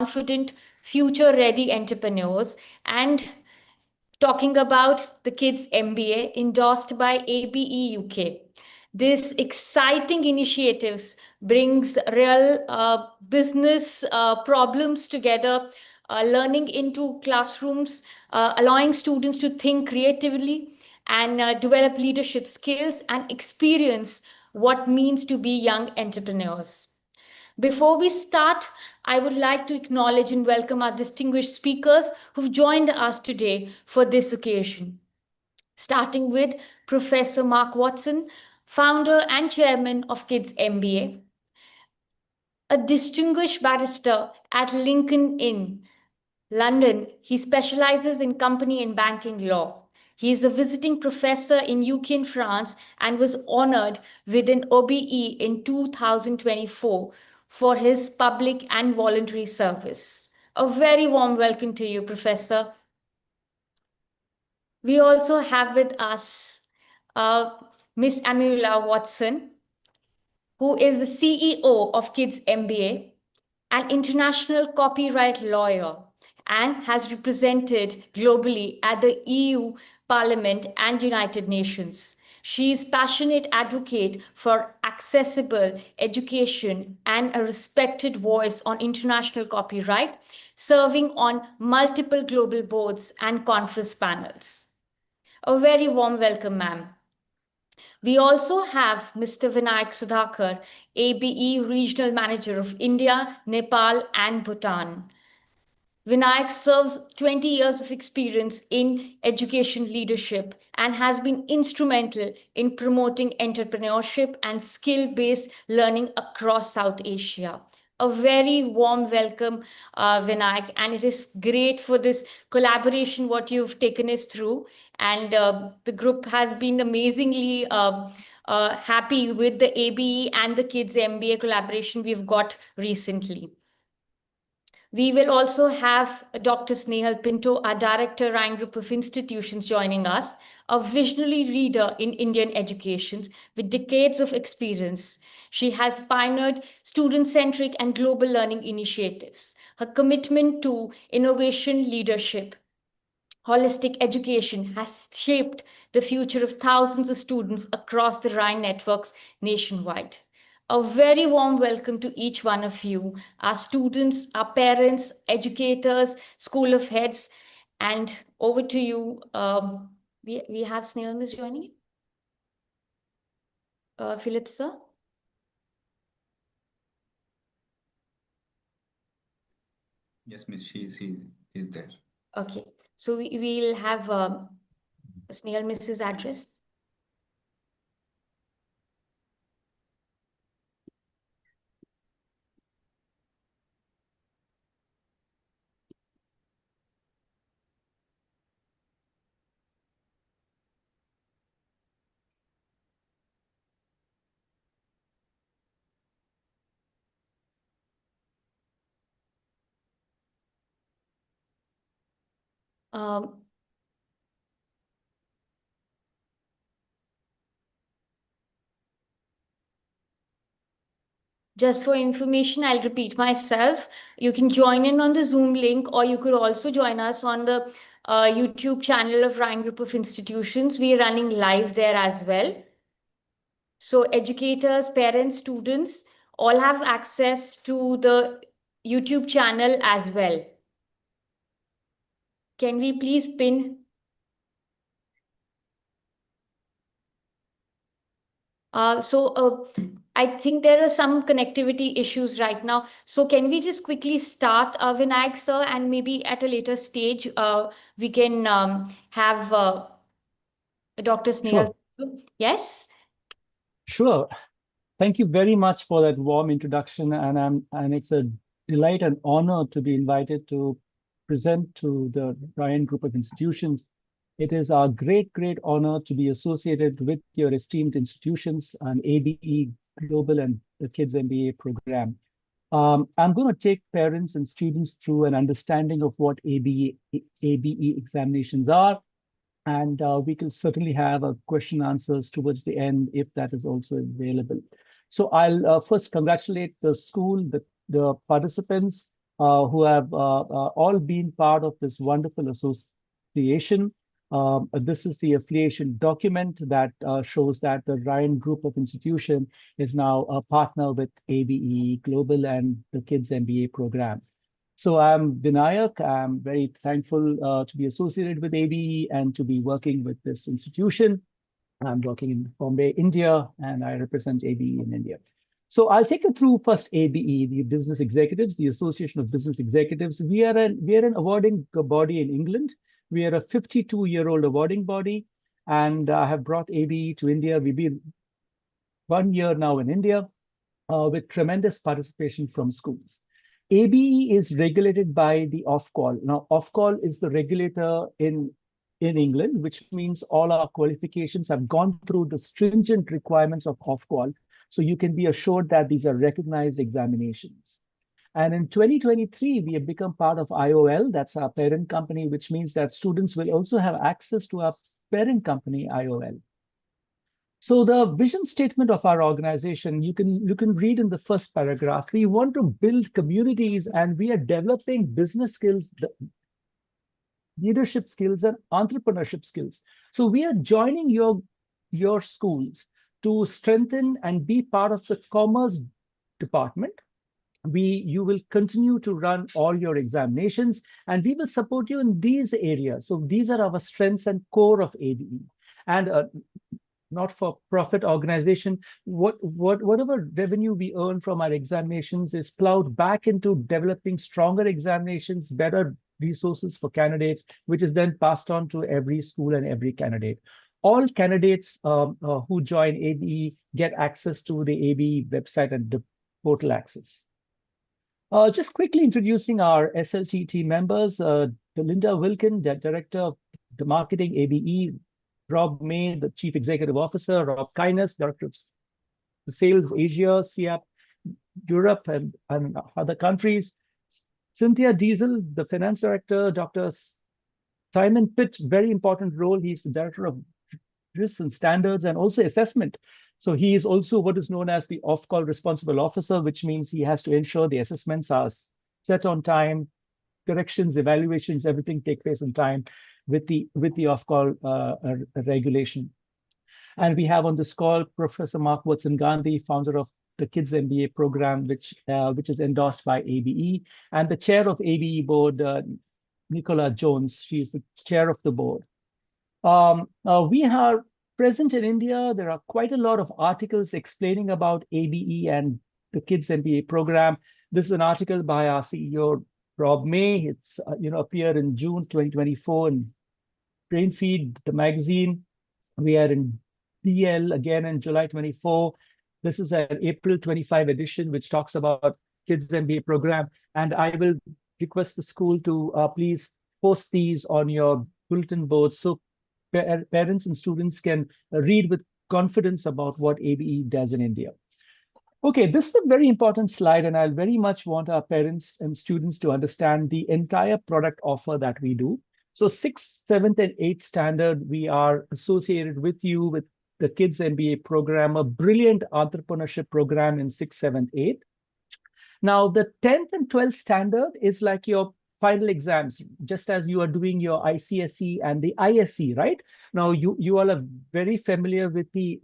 confident, future-ready entrepreneurs and talking about the Kids MBA endorsed by ABE UK. This exciting initiatives brings real business problems together, learning into classrooms, allowing students to think creatively and develop leadership skills and experience what means to be young entrepreneurs. Before we start, I would like to acknowledge and welcome our distinguished speakers who've joined us today for this occasion. Starting with Professor Mark Watson, founder and chairman of Kids MBA, a distinguished barrister at Lincoln Inn, London. He specializes in company and banking law. He is a visiting professor in UK and France and was honored with an OBE in 2024 for his public and voluntary service. A very warm welcome to you, Professor. We also have with us Miss Amula Watson, who is the CEO of Kids MBA, an international copyright lawyer, and has represented globally at the EU Parliament and United Nations. She is passionate advocate for accessible education and a respected voice on international copyright, serving on multiple global boards and conference panels. A very warm welcome, ma'am. We also have Mr. Vinayak Sudhakar, ABE Regional Manager of India, Nepal, and Bhutan. Vinayak serves 20 years of experience in education leadership and has been instrumental in promoting entrepreneurship and skill-based learning across South Asia. A very warm welcome, Vinayak, and it is great for this collaboration, what you've taken us through. And the group has been amazingly happy with the ABE and the Kids MBA collaboration we've got recently. We will also have Dr. Snehal Pinto, our Director, Ryan Group of Institutions, joining us, a visionary leader in Indian education with decades of experience. She has pioneered student-centric and global learning initiatives. Her commitment to innovation leadership, holistic education has shaped the future of thousands of students across the Ryan networks nationwide. A very warm welcome to each one of you, our students, our parents, educators, school of heads, and over to you. We have Snail Miss joining. Philip, sir. Yes, Miss, she's there. Okay, so we'll have Snail Miss's address. Just for information, I'll repeat myself. You can join in on the Zoom link, or you could also join us on the YouTube channel of Ryan Group of Institutions. We are running live there as well. So educators, parents, students all have access to the YouTube channel as well. Can we please pin? I think there are some connectivity issues right now. So can we just quickly start, Vinayak sir, and maybe at a later stage, we can have Dr. Snehal. Sure. Yes? Sure. Thank you very much for that warm introduction. And it's a delight and honor to be invited to present to the Ryan Group of Institutions. It is our great honor to be associated with your esteemed institutions and ABE Global and the Kids MBA program. I'm going to take parents and students through an understanding of what ABE examinations are. And we can certainly have a question answers towards the end if that is also available. So I'll first congratulate the school, the participants, who have all been part of this wonderful association. This is the affiliation document that shows that the Ryan Group of Institution is now a partner with ABE Global and the Kids MBA program. So I'm Vinayak. I'm very thankful to be associated with ABE and to be working with this institution. I'm working in Bombay, India, and I represent ABE in India. So I'll take you through first ABE, the Business Executives, the Association of Business Executives. We are an awarding body in England. We are a 52-year-old awarding body, and I have brought ABE to India. We've been 1 year now in India with tremendous participation from schools. ABE is regulated by the Ofqual. Now, Ofqual is the regulator in England, which means all our qualifications have gone through the stringent requirements of Ofqual. So you can be assured that these are recognized examinations. And in 2023, we have become part of IOL. That's our parent company, which means that students will also have access to our parent company, IOL. So the vision statement of our organization, you can read in the first paragraph. We want to build communities, and we are developing business skills, leadership skills, and entrepreneurship skills. So we are joining your schools to strengthen and be part of the commerce department. You will continue to run all your examinations, and we will support you in these areas. So these are our strengths and core of ABE. And not-for-profit organization, whatever revenue we earn from our examinations is plowed back into developing stronger examinations, better resources for candidates, which is then passed on to every school and every candidate. All candidates who join ABE get access to the ABE website and the portal access. Just quickly introducing our SLT team members, Linda Wilkin, the Director of the Marketing ABE, Rob May, the Chief Executive Officer, Rob Kyness, Director of Sales Asia, SIAP Europe and other countries, Cynthia Diesel, the Finance Director, Dr. Simon Pitt, very important role. He's the Director of Risks and Standards and also Assessment. So he is also what is known as the off-call responsible officer, which means he has to ensure the assessments are set on time, corrections, evaluations, everything take place in time with the off-call regulation. And we have on this call Professor Mark Watson Gandhi, founder of the Kids MBA program, which is endorsed by ABE, and the chair of ABE board, Nicola Jones. She is the chair of the board. We are present in India. There are quite a lot of articles explaining about ABE and the Kids MBA program. This is an article by our CEO, Rob May. It's appeared in June 2024 in Brainfeed, the magazine. We are in DL again in July 24. This is an April 25 edition, which talks about Kids MBA program. And I will request the school to please post these on your bulletin boards so parents and students can read with confidence about what ABE does in India. Okay, this is a very important slide, and I very much want our parents and students to understand the entire product offer that we do. So 6th, 7th, and 8th standard, we are associated with you with the Kids MBA program, a brilliant entrepreneurship program in 6th, 7th, 8th. Now, the 10th and 12th standard is like your final exams, just as you are doing your ICSE and the ISE, right? Now, you all are very familiar with the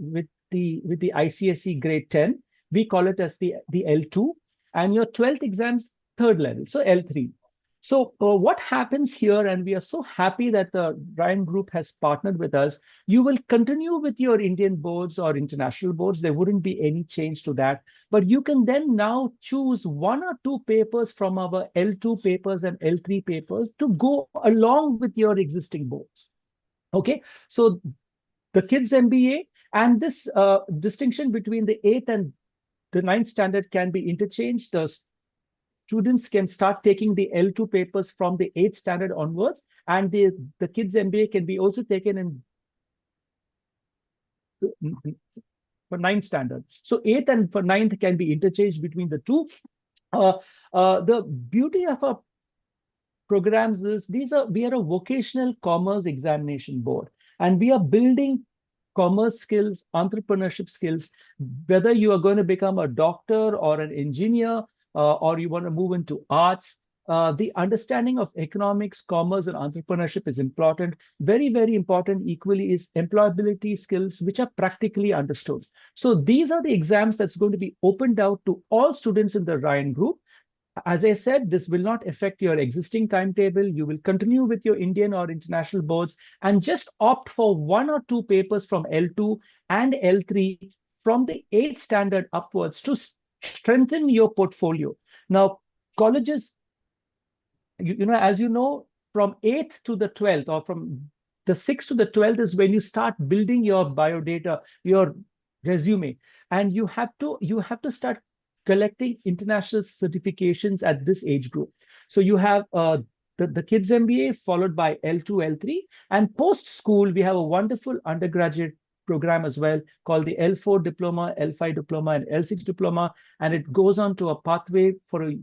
ICSE grade 10. We call it as the L2, and your 12th exams, third level, so L3. So what happens here, and we are so happy that the Ryan Group has partnered with us, you will continue with your Indian boards or international boards. There wouldn't be any change to that. But you can then now choose 1 or 2 papers from our L2 papers and L3 papers to go along with your existing boards. Okay, so the Kids MBA and this distinction between the 8th and the 9th standard can be interchanged. The students can start taking the L2 papers from the 8th standard onwards, and the Kids MBA can be also taken in for 9th standard. So 8th and for 9th can be interchanged between the two. The beauty of our programs is we are a vocational commerce examination board, and we are building commerce skills, entrepreneurship skills, whether you are going to become a doctor or an engineer, or you want to move into arts, the understanding of economics, commerce, and entrepreneurship is important. Very, very important equally is employability skills, which are practically understood. So these are the exams that's going to be opened out to all students in the Ryan group. As I said, this will not affect your existing timetable. You will continue with your Indian or international boards and just opt for 1 or 2 papers from L2 and L3 from the 8th standard upwards to strengthen your portfolio. Now, colleges, as you know, from 8th to the 12th, or from the 6th to the 12th is when you start building your biodata, your resume, and you have to start collecting international certifications at this age group. So you have the Kids MBA followed by L2, L3, and post school we have a wonderful undergraduate program as well called the L4 diploma, L5 diploma, and L6 diploma, and it goes on to a pathway for a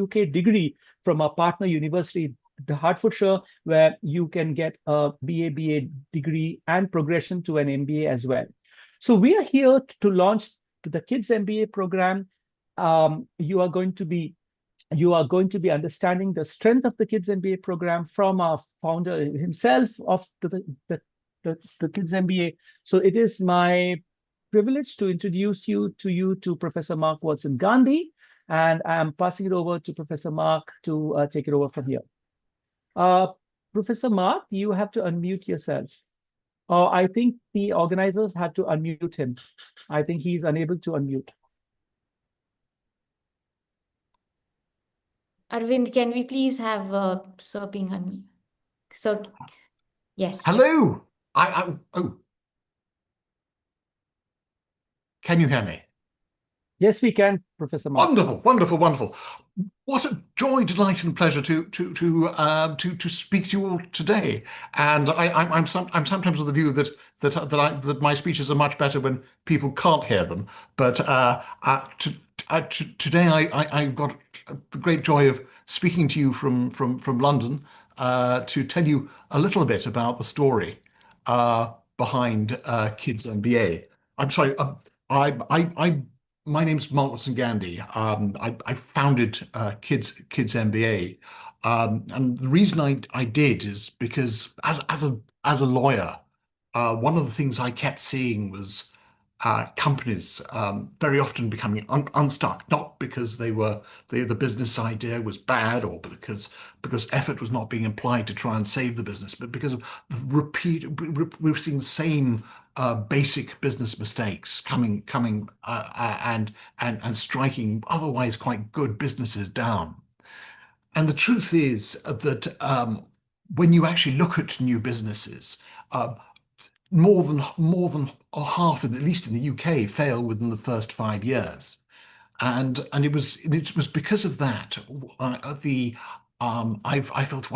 UK degree from a partner university, the Hertfordshire, where you can get a BA degree and progression to an MBA as well. So we are here to launch the Kids MBA program. You are going to be understanding the strength of the Kids MBA program from our founder himself of the Kids MBA. So it is my privilege to introduce you to Professor Mark Watson Gandhi, and I'm passing it over to Professor Mark to take it over from here. Professor Mark, you have to unmute yourself. I think the organizers had to unmute him. I think he's unable to unmute. Arvind, can we please have Sir being unmute? So, yes. Hello. Oh. Can you hear me? Yes, we can, Professor Mark. Wonderful, wonderful, wonderful. What a joy, delight, and pleasure to speak to you all today. And I'm sometimes of the view that my speeches are much better when people can't hear them. But today I've got the great joy of speaking to you from London to tell you a little bit about the story behind Kids MBA. I'm sorry. My name's Mark Watson Gandhi. I founded Kids MBA, and the reason I did is because as a lawyer, one of the things I kept seeing was companies very often becoming unstuck, not because the business idea was bad or because effort was not being applied to try and save the business, but because of we're seeing the same basic business mistakes coming and striking otherwise quite good businesses down. And the truth is that when you actually look at new businesses, more than half, at least in the UK, fail within the first 5 years, and it was because of that. I felt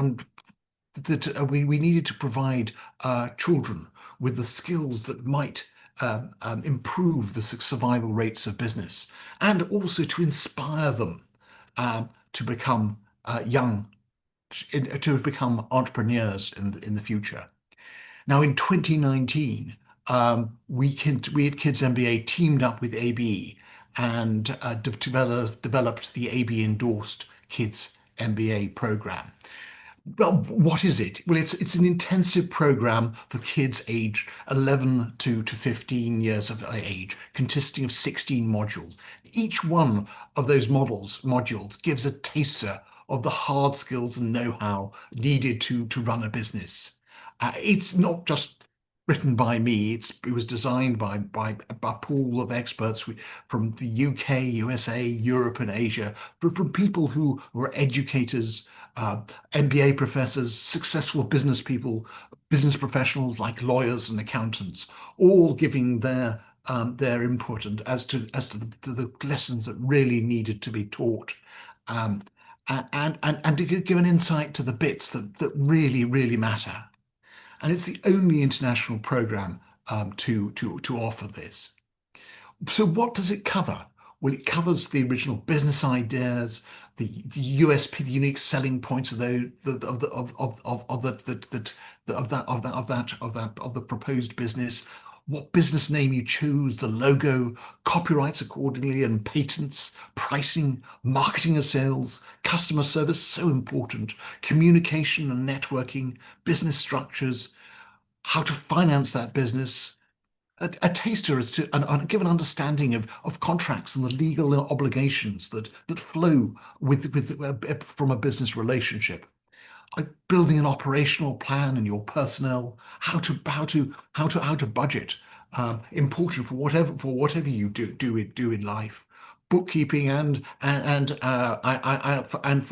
that we needed to provide children with the skills that might improve the survival rates of business, and also to inspire them to become to become entrepreneurs in the future. Now, in 2019, we at Kids MBA teamed up with ABE and developed the ABE endorsed Kids MBA program. Well, what is it? Well, it's an intensive program for kids aged 11 to 15 years of age, consisting of 16 modules. Each one of those modules gives a taster of the hard skills and know-how needed to run a business. It's not just written by me. It was designed by a pool of experts from the UK, USA, Europe, and Asia, from people who were educators, MBA professors, successful business people, business professionals like lawyers and accountants, all giving their input and as to the lessons that really needed to be taught, and to give an insight to the bits that really matter. And it's the only international program to offer this. So what does it cover? Well, it covers the original business ideas, the USP, the unique selling points of the proposed business, what business name you choose, the logo, copyrights accordingly, and patents, pricing, marketing and sales, customer service, so important, communication and networking, business structures, how to finance that business, a taster as to and give an understanding of contracts and the legal obligations that flow from a business relationship. Like building an operational plan and your personnel, how to budget, important for whatever you do in life, bookkeeping and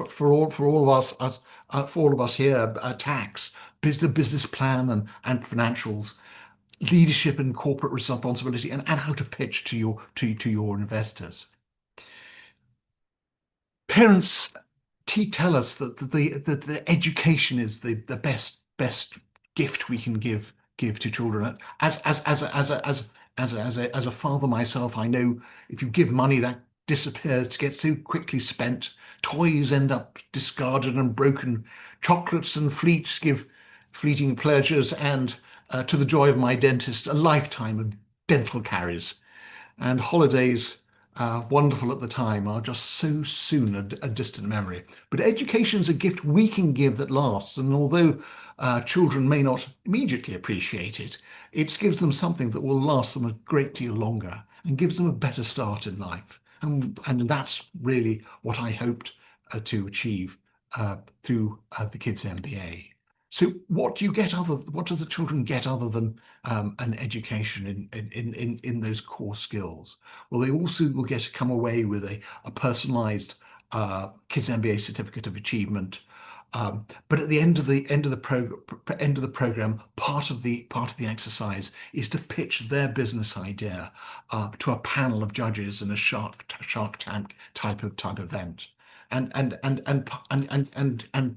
for all of us here, tax, the business plan and financials, leadership and corporate responsibility, and how to pitch to your investors. Parents tell us that the education is the best gift we can give to children. As a father myself, I know if you give money, that disappears, gets too quickly spent. Toys end up discarded and broken. Chocolates and fleets give fleeting pleasures, and to the joy of my dentist, a lifetime of dental caries. And holidays, wonderful at the time, are just so soon a distant memory. But education is a gift we can give that lasts, and although children may not immediately appreciate it, it gives them something that will last them a great deal longer and gives them a better start in life. And that's really what I hoped to achieve through the Kids MBA. So what do the children get other than an education in those core skills? Well, they also will get to come away with a personalized Kids MBA certificate of achievement. But at the end of the program, part of the exercise is to pitch their business idea to a panel of judges in a Shark Tank type event. And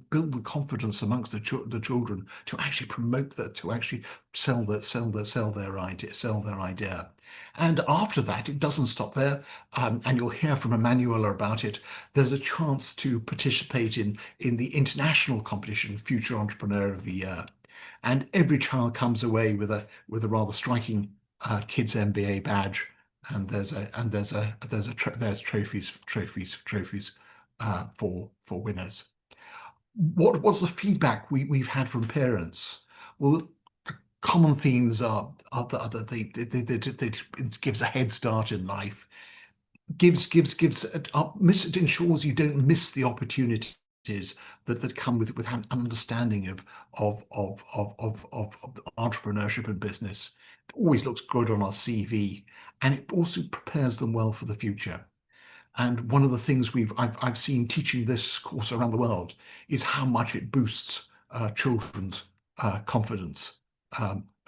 build the confidence amongst the children to actually promote that, to actually sell their idea. And after that, it doesn't stop there. And you'll hear from Emmanuela about it. There's a chance to participate in the international competition, Future Entrepreneur of the Year. And every child comes away with a rather striking Kids MBA badge. And there's trophies for winners. What was the feedback we've had from parents? Well, the common themes are that it gives a head start in life, it ensures you don't miss the opportunities that come with an understanding of entrepreneurship and business. It always looks good on our CV, and it also prepares them well for the future. And one of the things I've seen teaching this course around the world is how much it boosts children's confidence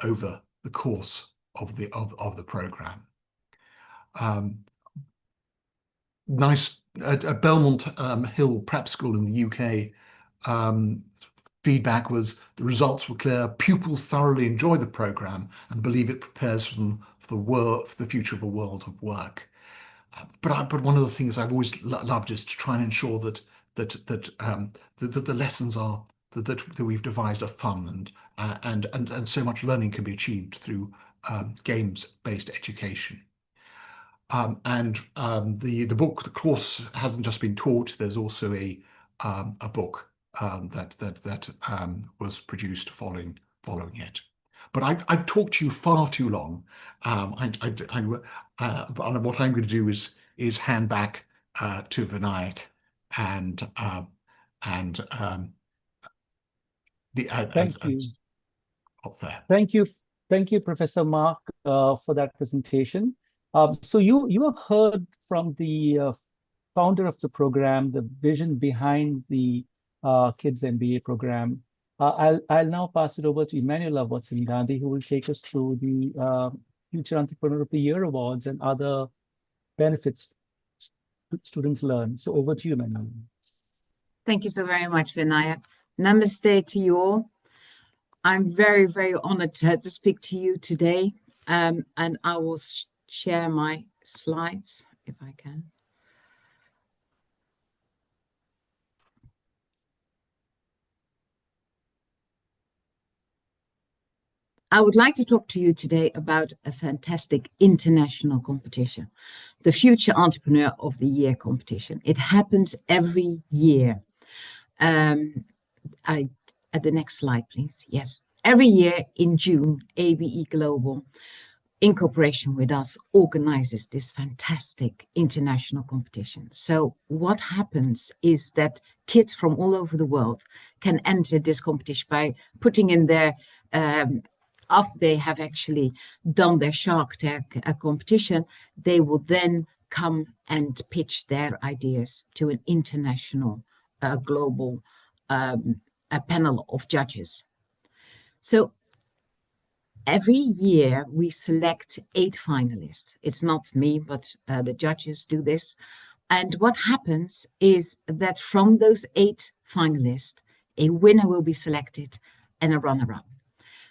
over the course of the program. Nice at Belmont Hill Prep School in the UK. Feedback was the results were clear. Pupils thoroughly enjoy the program and believe it prepares them for the future of a world of work. But one of the things I've always loved is to try and ensure that the lessons are that we've devised are fun and so much learning can be achieved through games-based education. The course hasn't just been taught. There's also a book that was produced following it. But I've talked to you far too long. And what I'm going to do is hand back to Vinayak and Thank you. Up there. Thank you, Professor Mark, for that presentation. So you have heard from the founder of the program, the vision behind the Kids MBA program. I'll now pass it over to Emmanuela Watson-Gandhi, who will take us through the Future Entrepreneur of the Year Awards and other benefits students learn. So over to you, Emmanuela. Thank you so very much, Vinayak. Namaste to you all. I'm very, very honored to speak to you today, and I will share my slides if I can. I would like to talk to you today about a fantastic international competition, the Future Entrepreneur of the Year competition. It happens every year. At the next slide, please. Yes, every year in June, ABE Global, in cooperation with us, organizes this fantastic international competition. So what happens is that kids from all over the world can enter this competition by putting in their after they have actually done their Shark Tank competition, they will then come and pitch their ideas to an international, global a panel of judges. So every year we select 8 finalists. It's not me, but the judges do this. And what happens is that from those 8 finalists, a winner will be selected and a runner-up.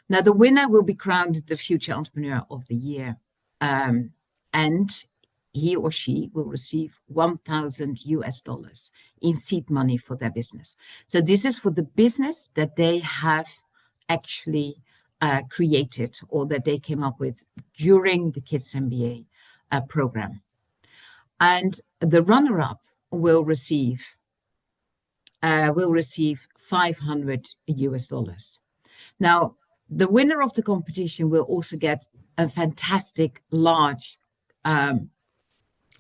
Now, the winner will be crowned the Future Entrepreneur of the Year, and he or she will receive $1,000 in seed money for their business. So this is for the business that they have actually created or that they came up with during the Kids MBA program. And the runner-up will receive $500. Now, the winner of the competition will also get a fantastic large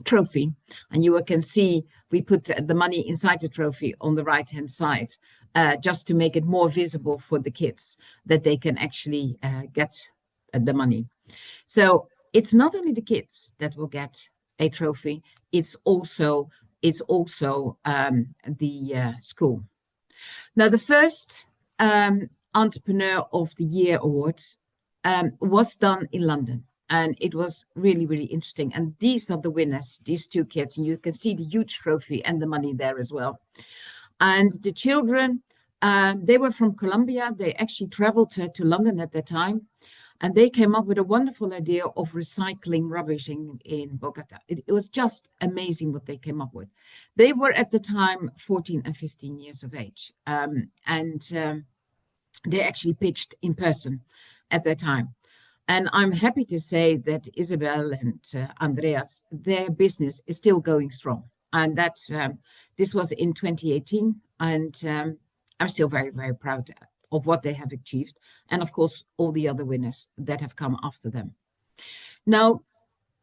trophy. And you can see we put the money inside the trophy on the right-hand side, just to make it more visible for the kids that they can actually get the money. So it's not only the kids that will get a trophy, it's also the school. Now, the first Entrepreneur of the Year award was done in London, and it was really, really interesting. And these are the winners, these 2 kids, and you can see the huge trophy and the money there as well. And the children, they were from Colombia. They actually traveled to London at that time, and they came up with a wonderful idea of recycling rubbish in Bogota. It was just amazing what they came up with. They were at the time 14 and 15 years of age, they actually pitched in person at that time. And I'm happy to say that Isabel and Andreas, their business is still going strong. And that this was in 2018. And I'm still very, very proud of what they have achieved. And of course, all the other winners that have come after them. Now,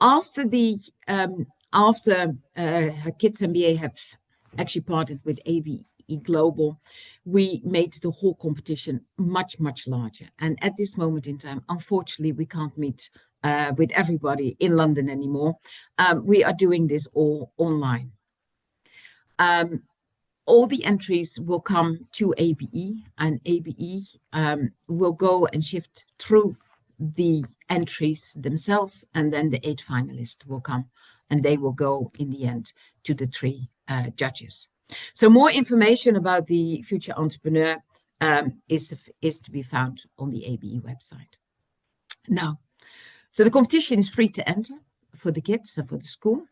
after Kids MBA have actually partnered with ABE Global, we made the whole competition much, much larger. And at this moment in time, unfortunately, we can't meet with everybody in London anymore. We are doing this all online. All the entries will come to ABE, and ABE will go and shift through the entries themselves, and then the 8 finalists will come, and they will go in the end to the 3 judges. So more information about the Future Entrepreneur is to be found on the ABE website. Now, so the competition is free to enter for the kids and for the school.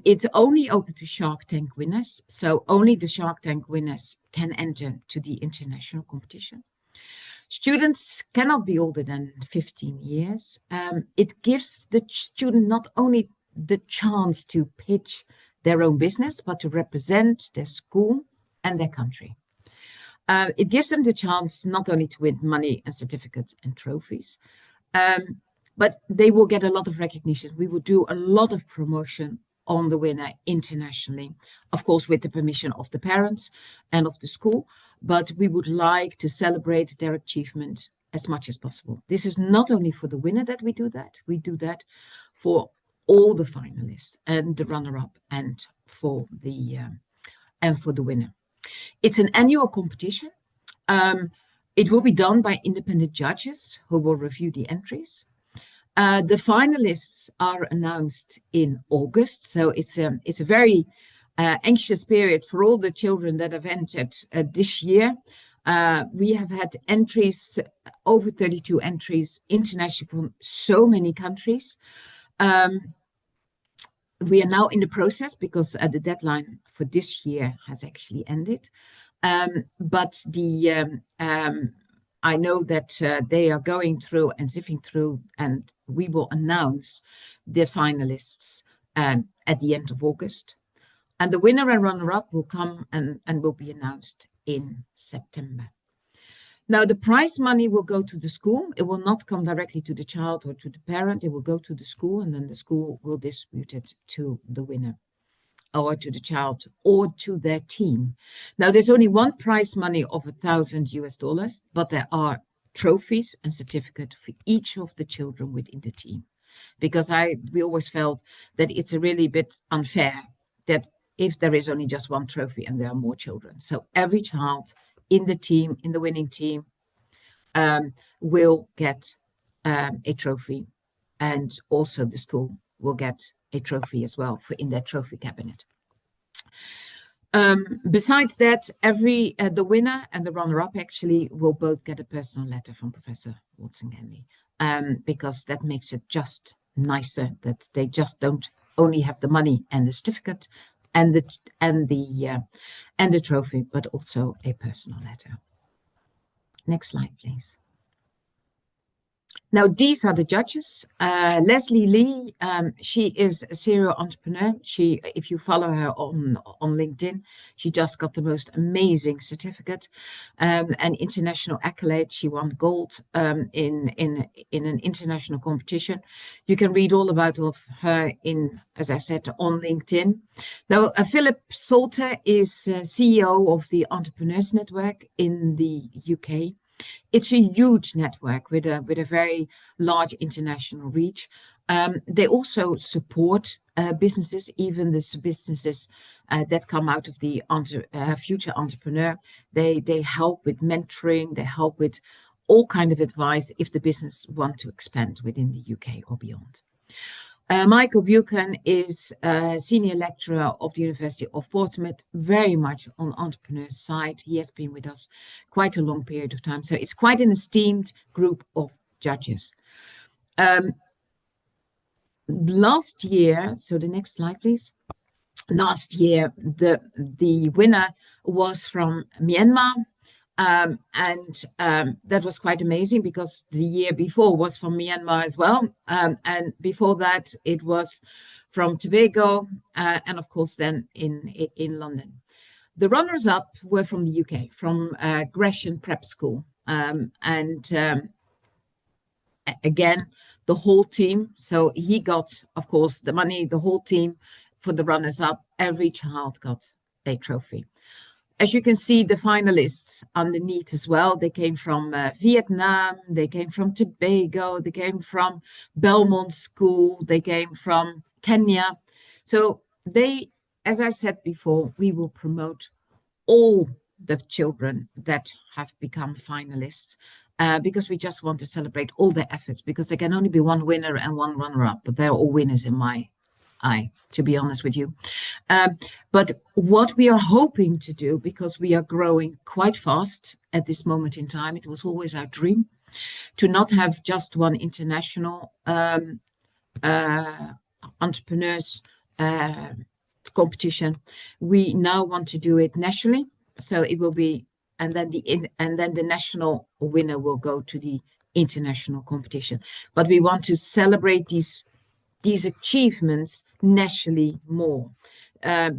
It's only open to Shark Tank winners, so only the Shark Tank winners can enter to the international competition. Students cannot be older than 15 years. It gives the student not only the chance to pitch their own business, but to represent their school and their country. It gives them the chance not only to win money and certificates and trophies, but they will get a lot of recognition. We will do a lot of promotion on the winner internationally, of course, with the permission of the parents and of the school, but we would like to celebrate their achievement as much as possible. This is not only for the winner that we do that for all the finalists and the runner-up and for the winner. It's an annual competition. It will be done by independent judges who will review the entries. The finalists are announced in August, so it's a very anxious period for all the children that have entered this year. We have had entries, over 32 entries internationally from so many countries. We are now in the process because the deadline for this year has actually ended. But I know that they are going through and sifting through, and we will announce the finalists at the end of August. And the winner and runner-up will come and will be announced in September. Now, the prize money will go to the school. It will not come directly to the child or to the parent. It will go to the school, and then the school will distribute it to the winner, or to the child, or to their team. Now, there's only one prize money of $1,000, but there are trophies and certificates for each of the children within the team. Because we always felt that it's a really bit unfair that if there is only just one trophy and there are more children. So every child in the team, in the winning team, will get a trophy, and also the school will get a trophy as well for in their trophy cabinet. Besides that, the winner and the runner-up actually will both get a personal letter from Professor Watson-Gandy, because that makes it just nicer that they just don't only have the money and the certificate and the trophy, but also a personal letter. Next slide, please. Now, these are the judges. Leslie Lee, she is a serial entrepreneur. If you follow her on LinkedIn, she just got the most amazing certificate, an international accolade. She won gold in an international competition. You can read all about her as I said, on LinkedIn. Now, Philip Salter is CEO of the Entrepreneurs Network in the UK. It's a huge network with a very large international reach. They also support businesses, even the businesses that come out of the future entrepreneur. They help with mentoring. They help with all kind of advice if the business want to expand within the UK or beyond. Michael Buchan is a senior lecturer of the University of Portsmouth, very much on entrepreneurs' side. He has been with us quite a long period of time. So it's quite an esteemed group of judges. Last year, so the next slide, please. Last year, the winner was from Myanmar. That was quite amazing because the year before was from Myanmar as well. And before that, it was from Tobago, and of course then in London. The runners-up were from the UK, from Gresham Prep School. Again, the whole team. So he got, of course, the money, the whole team for the runners-up. Every child got a trophy. As you can see, the finalists underneath as well, they came from Vietnam, they came from Tobago, they came from Belmont School, they came from Kenya. So as I said before, we will promote all the children that have become finalists because we just want to celebrate all their efforts, because there can only be one winner and one runner-up, but they're all winners in my eye, to be honest with you. But what we are hoping to do, because we are growing quite fast at this moment in time, it was always our dream to not have just one international entrepreneurs competition. We now want to do it nationally, so it will be, and then the national winner will go to the international competition. But we want to celebrate these achievements nationally more.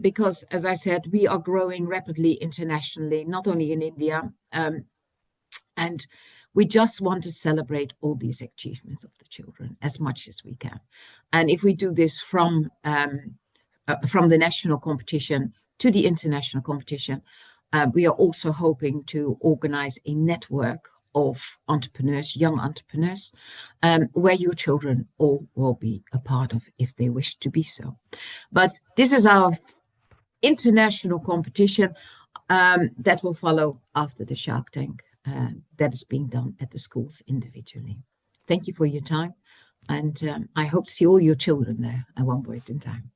Because, as I said, we are growing rapidly internationally, not only in India, and we just want to celebrate all these achievements of the children as much as we can. And if we do this from the national competition to the international competition, we are also hoping to organize a network of entrepreneurs, young entrepreneurs, where your children all will be a part of if they wish to be so. But this is our international competition that will follow after the Shark Tank that is being done at the schools individually. Thank you for your time, and I hope to see all your children there at one point in time.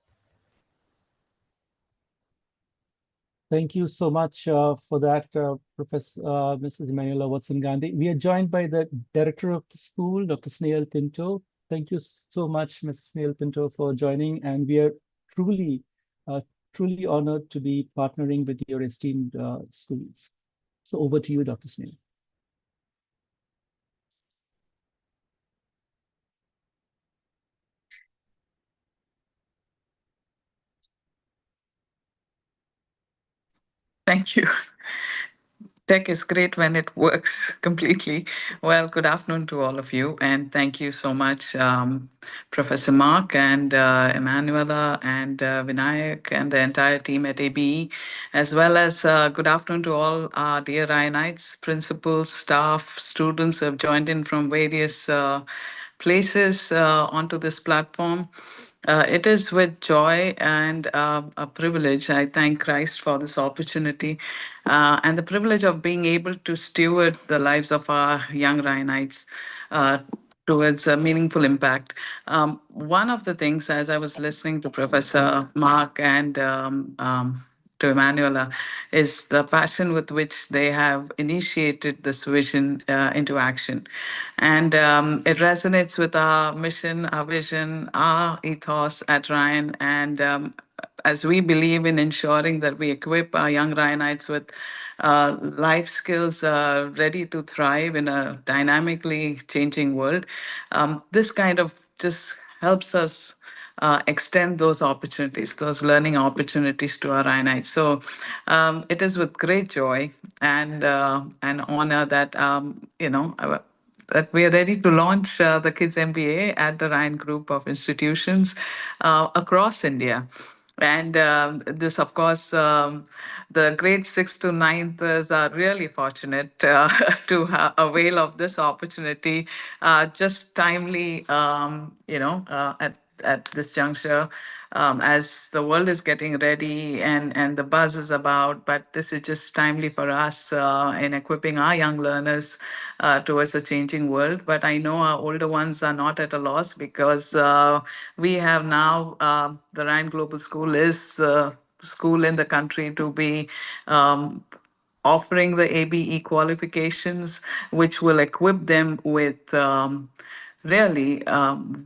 Thank you so much for that, Professor Mrs. Emanuela Watson-Gandy. We are joined by the director of the school, Dr. Snail Pinto. Thank you so much, Mrs. Snail Pinto, for joining, and we are truly honored to be partnering with your esteemed schools. So over to you, Dr. Snail. Thank you. Tech is great when it works completely. Well, good afternoon to all of you, and thank you so much, Professor Mark and Emanuela and Vinayak and the entire team at ABE, as well as good afternoon to all our dear Ionites, principals, staff, students who have joined in from various places onto this platform. It is with joy and a privilege. I thank Christ for this opportunity and the privilege of being able to steward the lives of our young Rhinites towards a meaningful impact. One of the things, as I was listening to Professor Mark and to Emanuela, is the passion with which they have initiated this vision into action. And it resonates with our mission, our vision, our ethos at Ryan. And as we believe in ensuring that we equip our young Ryanites with life skills ready to thrive in a dynamically changing world, this kind of just helps us extend those opportunities, those learning opportunities to our Ryanites. So it is with great joy and an honor that, that we are ready to launch the Kids MBA at the Ryan Group of institutions across India. And this, of course, the grade 6th to 9th are really fortunate to avail of this opportunity just timely, at this juncture as the world is getting ready and the buzz is about. But this is just timely for us in equipping our young learners towards a changing world. But I know our older ones are not at a loss because we have now the Ryan Global School is school in the country to be offering the ABE qualifications, which will equip them with really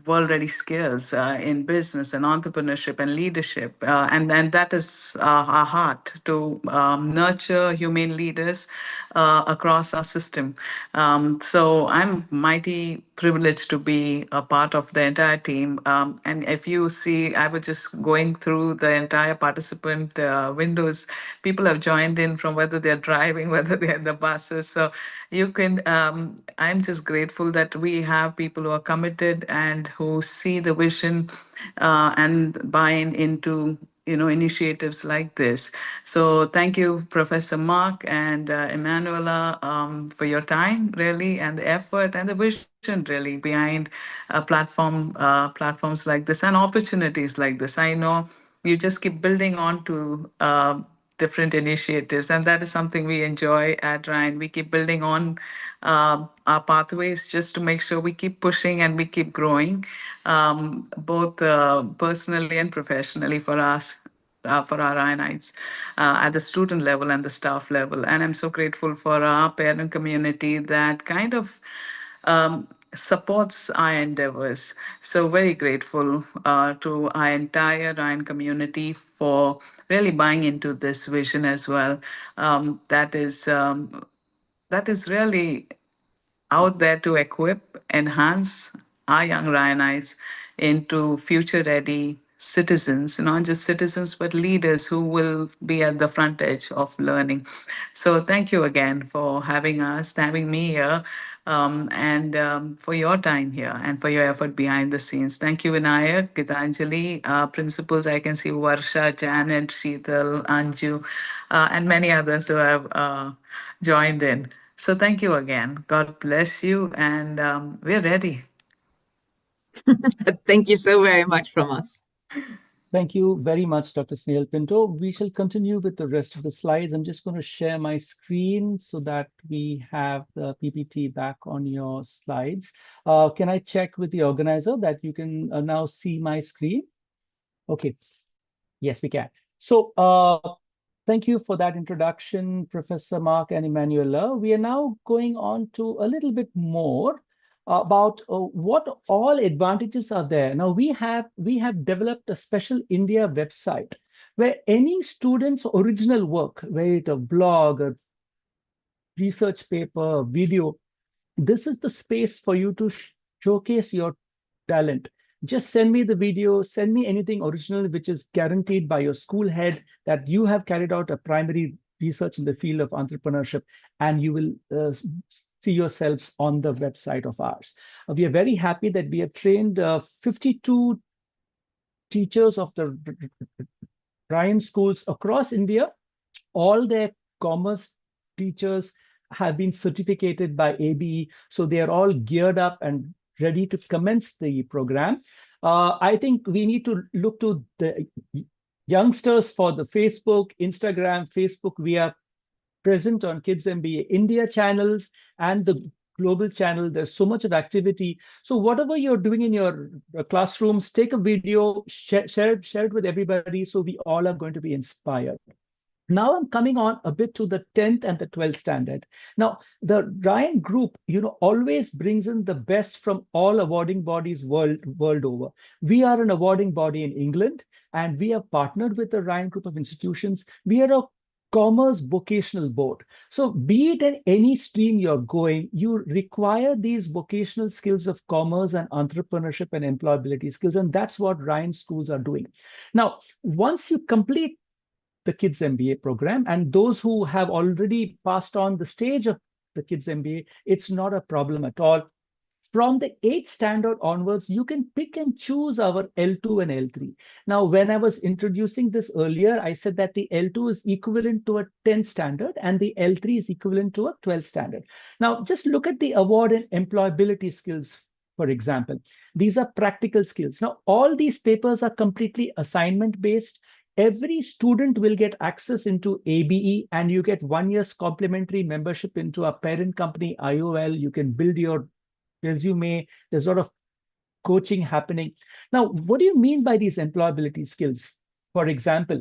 world-ready skills in business and entrepreneurship and leadership. And that is our heart to nurture humane leaders across our system. So I'm mighty privileged to be a part of the entire team. And if you see, I was just going through the entire participant windows. People have joined in from whether they're driving, whether they're in the buses. So you can, I'm just grateful that we have people who are committed and who see the vision and buy into initiatives like this. So thank you, Professor Mark and Emanuela, for your time, really, and the effort and the vision, really, behind platforms like this and opportunities like this. I know you just keep building on to different initiatives, and that is something we enjoy at Ryan. We keep building on our pathways just to make sure we keep pushing and we keep growing, both personally and professionally for us. For our Ionites at the student level and the staff level. And I'm so grateful for our parent community that kind of supports our endeavors. So very grateful to our entire Ryan community for really buying into this vision as well. That is really out there to equip, enhance our young Ryanites into future ready citizens, not just citizens, but leaders who will be at the front edge of learning. So thank you again for having me here, and for your time here and for your effort behind the scenes. Thank you, Vinayak, Gitanjali, principals. I can see Varsha, Janet, Sheetal, Anju, and many others who have joined in. So thank you again. God bless you, and we're ready. Thank you so very much from us. Thank you very much, Dr. Snail Pinto. We shall continue with the rest of the slides. I'm just going to share my screen so that we have the PPT back on your slides. Can I check with the organizer that you can now see my screen? Okay. Yes, we can. So thank you for that introduction, Professor Mark and Emanuela. We are now going on to a little bit more about what all advantages are there. Now we have developed a special India website where any student's original work, whether it's a blog, a research paper, video, this is the space for you to showcase your talent. Just send me the video, send me anything original which is guaranteed by your school head that you have carried out a primary research in the field of entrepreneurship, and you will see yourselves on the website of ours. We are very happy that we have trained 52 teachers of the Ryan schools across India. All their commerce teachers have been certificated by ABE, so they are all geared up and ready to commence the program. I think we need to look to the youngsters for the Facebook, Instagram, Facebook. We are present on Kids MBA India channels and the global channel. There's so much of activity. So whatever you're doing in your classrooms, take a video, share it with everybody, so we all are going to be inspired. Now I'm coming on a bit to the 10th and the 12th standard. Now, the Ryan Group, always brings in the best from all awarding bodies world over. We are an awarding body in England, and we have partnered with the Ryan Group of institutions. We are a commerce vocational board. So be it in any stream you're going, you require these vocational skills of commerce and entrepreneurship and employability skills. And that's what Ryan schools are doing. Now, once you complete the Kids MBA program, and those who have already passed on the stage of the Kids MBA, it's not a problem at all. From the 8th standard onwards, you can pick and choose our L2 and L3. Now, when I was introducing this earlier, I said that the L2 is equivalent to a 10th standard and the L3 is equivalent to a 12th standard. Now, just look at the award and employability skills, for example. These are practical skills. Now, all these papers are completely assignment-based. Every student will get access into ABE, and you get 1 year's complimentary membership into a parent company, IOL. You can build your resume. There's a lot of coaching happening. Now, what do you mean by these employability skills? For example,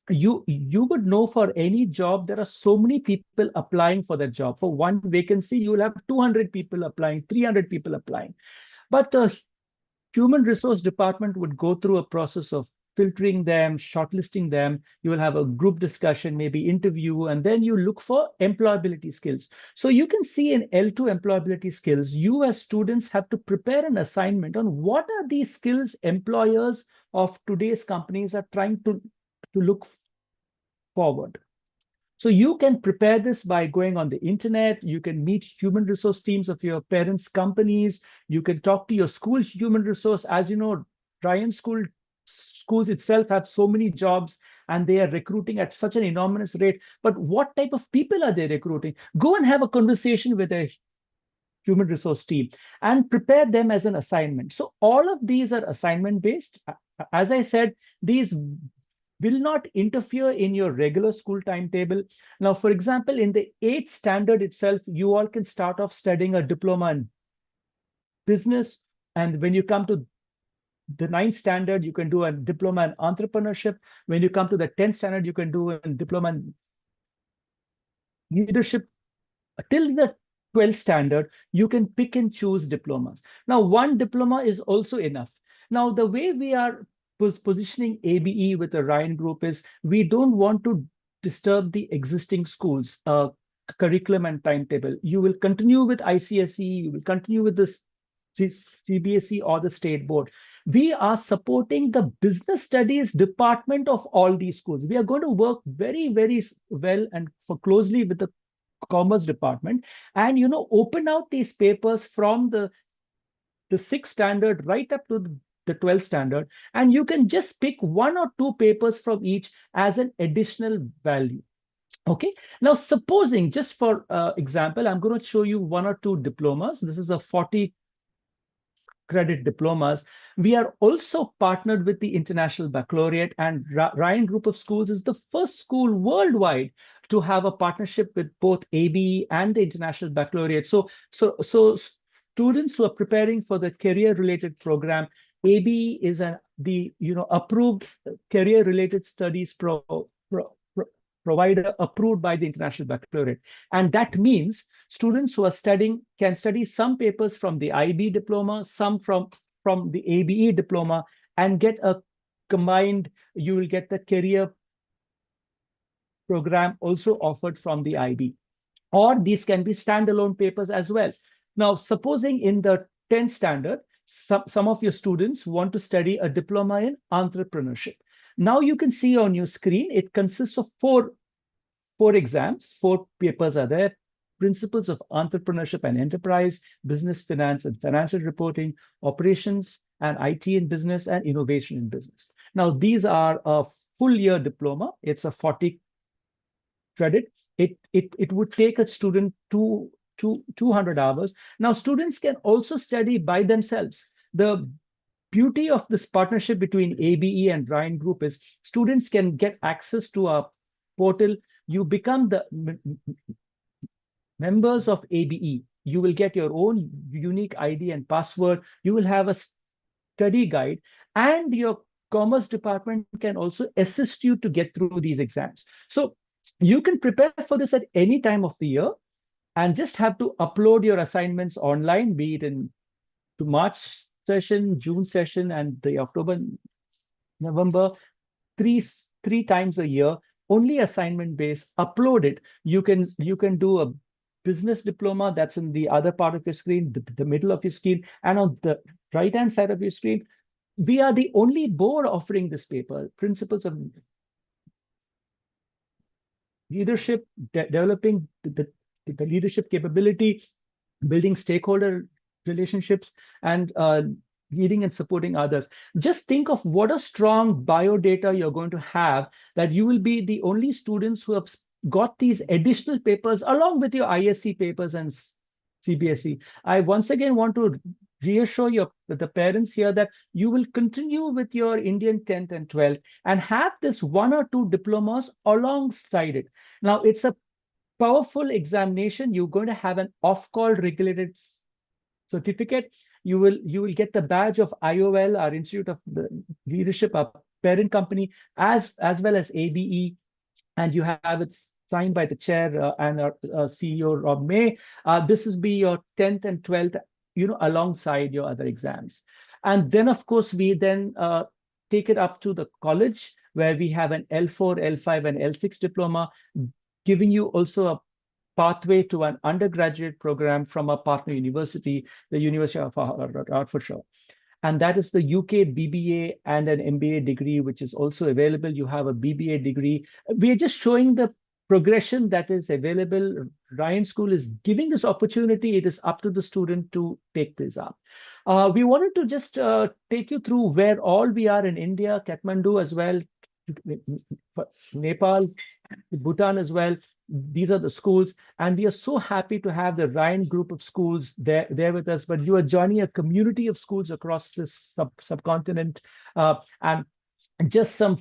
you would know for any job, there are so many people applying for that job. For one vacancy, you will have 200 people applying, 300 people applying. But the human resource department would go through a process of filtering them, shortlisting them. You will have a group discussion, maybe interview, and then you look for employability skills. So you can see in L2 employability skills, you as students have to prepare an assignment on what are these skills employers of today's companies are trying to look forward. So you can prepare this by going on the internet. You can meet human resource teams of your parents' companies. You can talk to your school human resource. As you know, Ryan schools itself have so many jobs, and they are recruiting at such an enormous rate. But what type of people are they recruiting? Go and have a conversation with a human resource team and prepare them as an assignment. So all of these are assignment based. As I said, these will not interfere in your regular school timetable. Now, for example, in the 8th standard itself, you all can start off studying a diploma in business. And when you come to the 9th standard, you can do a diploma in entrepreneurship. When you come to the 10th standard, you can do a diploma in leadership. Till the 12th standard, you can pick and choose diplomas. Now, one diploma is also enough. Now, the way we are positioning ABE with the Ryan Group is we don't want to disturb the existing schools' curriculum and timetable. You will continue with ICSE, you will continue with the CBSE or the state board. We are supporting the business studies department of all these schools. We are going to work very, very well and closely with the commerce department, and open out these papers from the 6th standard right up to the 12th standard, and you can just pick 1 or 2 papers from each as an additional value. Okay, now supposing, just for example, I'm going to show you 1 or 2 diplomas. This is a 40 credit diplomas. We are also partnered with the International Baccalaureate, and Ryan Group of Schools is the first school worldwide to have a partnership with both ABE and the International Baccalaureate. So students who are preparing for the career-related program, ABE is the approved career-related studies provider approved by the International Baccalaureate. And that means students who are studying can study some papers from the IB diploma, some from the ABE diploma, and get a combined, you will get the career program also offered from the IB. Or these can be standalone papers as well. Now, supposing in the 10th standard, some of your students want to study a diploma in entrepreneurship. Now you can see on your screen, it consists of four 4 exams, 4 papers are there. Principles of Entrepreneurship and Enterprise, Business Finance and Financial Reporting, Operations and IT in Business, and Innovation in Business. Now, these are a full year diploma. It's a 40 credit. It would take a student 200 hours. Now, students can also study by themselves. The beauty of this partnership between ABE and Ryan Group is students can get access to a portal. You become the members of ABE. You will get your own unique ID and password. You will have a study guide, and your commerce department can also assist you to get through these exams. So you can prepare for this at any time of the year and just have to upload your assignments online, be it in the March session, June session, and the October, November, three times a year, only assignment based. Upload it. You can do a business diploma that's in the other part of your screen, the middle of your screen, and on the right hand side of your screen. We are the only board offering this paper, Principles of Leadership, developing the leadership capability, building stakeholder relationships, and leading and supporting others. Just think of what a strong biodata you're going to have, that you will be the only students who have got these additional papers along with your ISC papers and CBSE. I once again want to reassure the parents here that you will continue with your Indian 10th and 12th and have this 1 or 2 diplomas alongside it. Now, it's a powerful examination. You're going to have an off-call regulated certificate. You will get the badge of IOL, our Institute of Leadership, our parent company, as well as ABE, and you have it signed by the chair and our CEO Rob May. This will be your 10th and 12th, alongside your other exams. And then, of course, we then take it up to the college, where we have an L4, L5, and L6 diploma, giving you also a pathway to an undergraduate program from a partner university, the University of Hertfordshire. And that is the UK BBA and an MBA degree, which is also available. You have a BBA degree. We are just showing the progression that is available. Ryan School is giving this opportunity. It is up to the student to take this up. We wanted to just take you through where all we are in India, Kathmandu as well, Nepal, Bhutan as well. These are the schools, and we are so happy to have the Ryan Group of schools there with us. But you are joining a community of schools across this subcontinent, and just some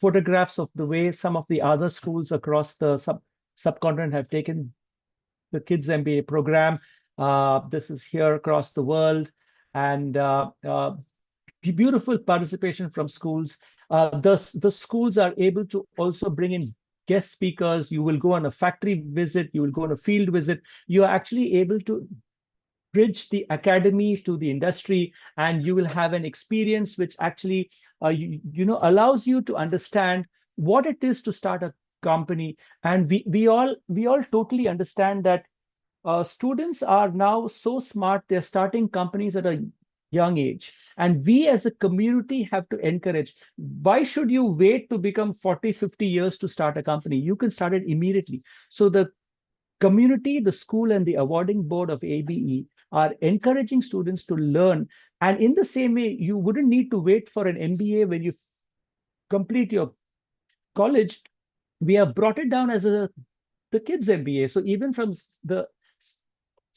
photographs of the way some of the other schools across the subcontinent have taken the Kids MBA program. This is here across the world, and beautiful participation from schools. The schools are able to also bring in guest speakers. You will go on a factory visit, you will go on a field visit. You are actually able to bridge the academy to the industry, and you will have an experience which actually allows you to understand what it is to start a company. And we all totally understand that students are now so smart. They're starting companies at a young age, and we as a community have to encourage. Why should you wait to become 40-50 years to start a company? You can start it immediately. So the community, the school, and the awarding board of ABE are encouraging students to learn. And in the same way, you wouldn't need to wait for an MBA when you complete your college. We have brought it down as the Kids MBA. So even from the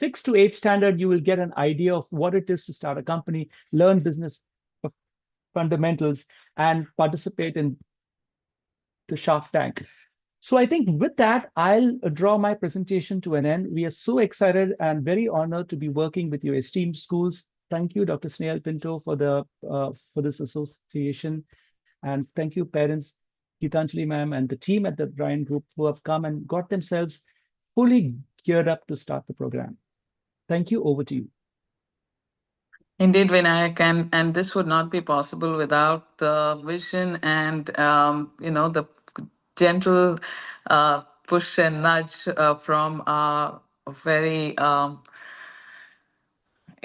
6th to 8th standard, you will get an idea of what it is to start a company, learn business fundamentals, and participate in the Shark Tank. So I think with that, I'll draw my presentation to an end. We are so excited and very honored to be working with your esteemed schools. Thank you, Dr. Snehal Pinto, for this association. And thank you, parents, Gitanjali ma'am, and the team at the Ryan Group, who have come and got themselves fully geared up to start the program. Thank you. Over to you. Indeed, Vinayak, and this would not be possible without the vision and the gentle push and nudge from our very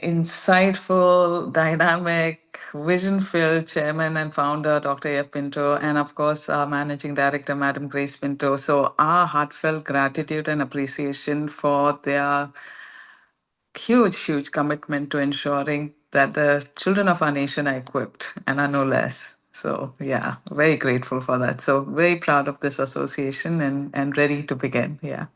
insightful, dynamic, vision-filled chairman and founder, Dr. F. Pinto, and of course, our managing director, Madam Grace Pinto. So our heartfelt gratitude and appreciation for their huge commitment to ensuring that the children of our nation are equipped and are no less. So yeah, very grateful for that. So very proud of this association and ready to begin. Yeah.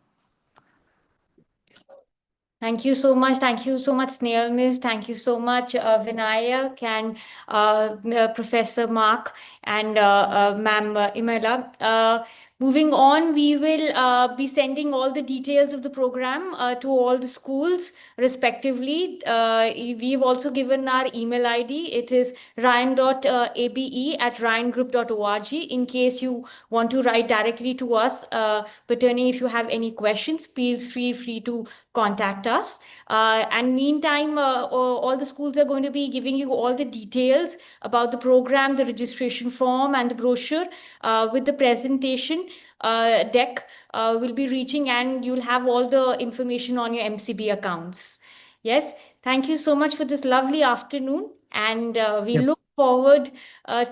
Thank you so much. Thank you so much, Snail Miss. Thank you so much, Vinayak and Professor Mark and Ma'am Imela. Moving on, we will be sending all the details of the program to all the schools respectively. We've also given our email ID. It is ryan.abe@ryangroup.org in case you want to write directly to us pertaining if you have any questions. Please feel free to contact us. And meantime, all the schools are going to be giving you all the details about the program, the registration form and the brochure with the presentation deck will be reaching, and you'll have all the information on your MCB accounts. Yes, thank you so much for this lovely afternoon, and we Yes. look forward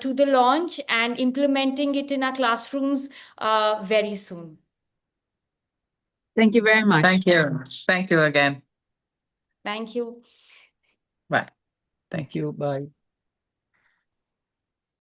to the launch and implementing it in our classrooms very soon. Thank you very much. Thank you. Thank you again. Thank you. Bye. Thank you. Bye.